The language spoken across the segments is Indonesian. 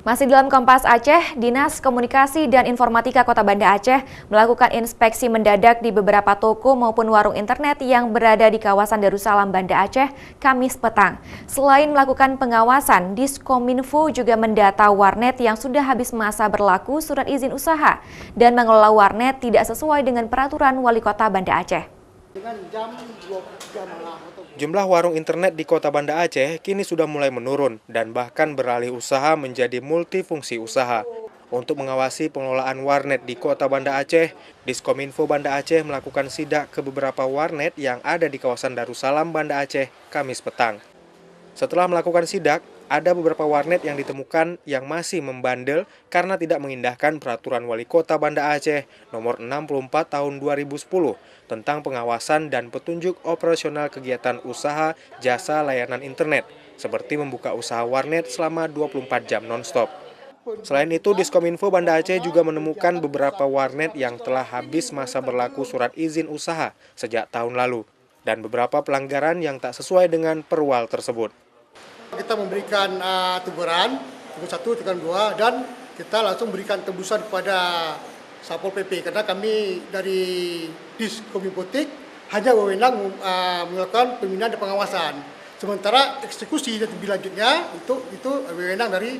Masih dalam Kompas Aceh, Dinas Komunikasi dan Informatika Kota Banda Aceh melakukan inspeksi mendadak di beberapa toko maupun warung internet yang berada di kawasan Darussalam Banda Aceh, Kamis petang. Selain melakukan pengawasan, Diskominfo juga mendata warnet yang sudah habis masa berlaku surat izin usaha dan mengelola warnet tidak sesuai dengan peraturan Wali Kota Banda Aceh. Jumlah warung internet di Kota Banda Aceh kini sudah mulai menurun dan bahkan beralih usaha menjadi multifungsi usaha. Untuk mengawasi pengelolaan warnet di Kota Banda Aceh, Diskominfo Banda Aceh melakukan sidak ke beberapa warnet yang ada di kawasan Darussalam Banda Aceh, Kamis petang. Setelah melakukan sidak, ada beberapa warnet yang ditemukan yang masih membandel karena tidak mengindahkan peraturan Wali Kota Banda Aceh nomor 64 tahun 2010 tentang pengawasan dan petunjuk operasional kegiatan usaha jasa layanan internet, seperti membuka usaha warnet selama 24 jam non-stop. Selain itu, Diskominfo Banda Aceh juga menemukan beberapa warnet yang telah habis masa berlaku surat izin usaha sejak tahun lalu, dan beberapa pelanggaran yang tak sesuai dengan perwal tersebut. Kita memberikan teguran, teguran 1, teguran 2, dan kita langsung berikan tembusan kepada Satpol PP karena kami dari Diskominfotik hanya wewenang melakukan pembinaan dan pengawasan. Sementara eksekusi dan lebih lanjutnya itu wewenang dari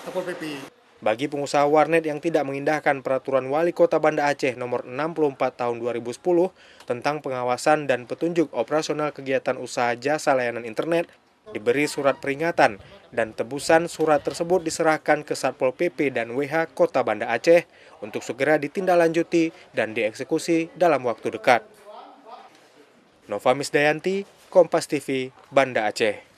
Satpol PP. Bagi pengusaha warnet yang tidak mengindahkan peraturan Wali Kota Banda Aceh nomor 64 tahun 2010 tentang pengawasan dan petunjuk operasional kegiatan usaha jasa layanan internet, diberi surat peringatan dan tebusan surat tersebut diserahkan ke Satpol PP dan WH Kota Banda Aceh untuk segera ditindaklanjuti dan dieksekusi dalam waktu dekat. Nova Misdayanti, Kompas TV, Banda Aceh.